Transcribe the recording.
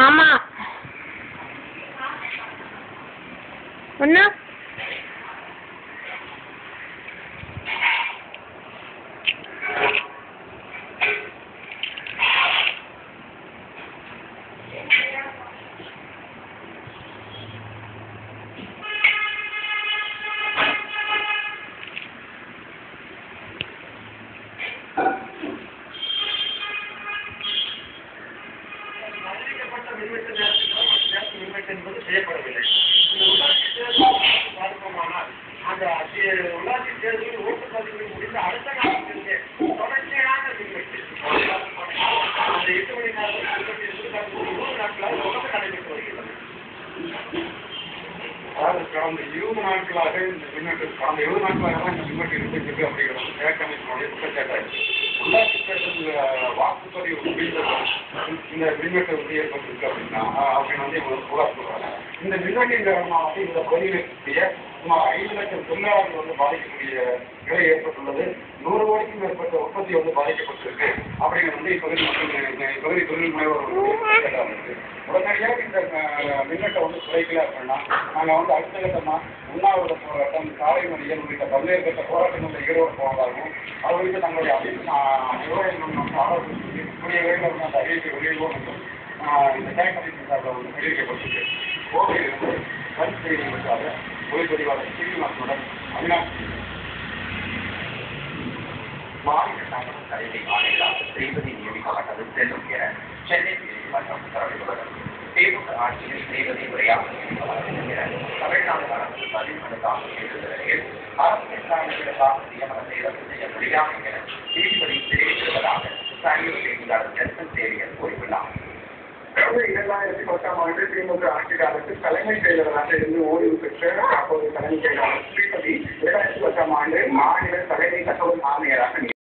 ஆமா. ஒண்ணு செய்யப்படவில்லை. பார்ப்போமானால் அந்த உள்ளாட்சி தேர்தலில் ஓட்டுப்பதிவு முடிந்த அடுத்த நாட்டிலே தொடர்ச்சியான மின்வெட்டு அந்த 8 மணி நேரம் மின்வெட்டு 100 நாட்களாக தொடர்ந்து நடைபெற்று வருகிறது. அதாவது கடந்த 20 நாட்களாக இந்த மின்வெட்டு கடந்த 20 நாட்களாக தான் இந்த மின்வெட்டு இருந்துருக்கு அப்படிங்கிறது தேக்கமைப்பினுடைய குற்றச்சாட்டு. உள்ளாட்சி தேர்தல் வாக்குப்பதிவு முடிந்த இந்த மின்வெட்டு வந்து ஏற்பட்டிருக்கு அப்படின்னா அப்படின்னு வந்து இவங்க புகார் சொல்றாங்க. இந்த மின்வெட்டின் காரணமாக இந்த பகுதியிலேயே சுமார் 5 லட்சம் தொழிலாளர்கள் வந்து பாதிக்கக்கூடிய நிலை ஏற்பட்டுள்ளது. 100 கோடிக்கும் மேற்பட்ட உற்பத்தி வந்து பாதிக்கப்பட்டிருக்கு அப்படிங்கிறது வந்து இப்பகுதி தொழில் முனைவோர்களுடைய இருக்கு. உடனடியாக இந்த மின்வெட்டை வந்து குறைக்கல அப்படின்னா நாங்கள் வந்து அடுத்த கட்டமாக உண்ணாவிரத போராட்டம், சாலை மறியல் உள்ளிட்ட பல்வேறு கட்ட போராட்டங்களில் ஈடுபட போவதாகவும் அவர்களுக்கு தங்களுடைய நிர்வாகிகள் வந்து ஆலோசனை கூடிய விரைவில் வந்து அந்த அறிவிப்பை வெளியிடுவோம் என்றும் இந்த தேக்கமைப்பின் சார்பில் வந்து தெரிவிக்கப்பட்டது. கோவையிலிருந்து கருத்து செய்திகளுக்காக ஒளிப்பதிவாளர் ஸ்ரீனிவாசனுடன் அவினாஷ். மாநில சங்கம் தலைமை ஆணையராக ஸ்ரீபதி நியமிக்கப்பட்டது செல்லும் என சென்னை உயர்நீதிமன்றம் உத்தரவிட்டுள்ளது. திமுக ஆட்சியில் ஸ்ரீபதி முறையாக நியமிக்கப்பட்டது என தமிழ்நாடு அரசு பதில் மனு தாக்கல் செய்துள்ள நிலையில் அரசியல் காரணங்களுக்காக நியமனத்தை ரத்து செய்ய முடியாது என நீதிபதி தெரிவித்திருப்பதாக தனியார் செய்தியாளர் நெல்சன் சேவியர் கூறியுள்ளார். 2010ஆம் ஆண்டு திமுக ஆட்சி காலத்தில் தலைமைச் செயலராக இருந்து ஓய்வு பெற்ற அப்போது தலைமைச் செயலாளர் ஸ்ரீபதி 2010ஆம் ஆண்டு மாநில தலைமை தகவல் ஆணையராக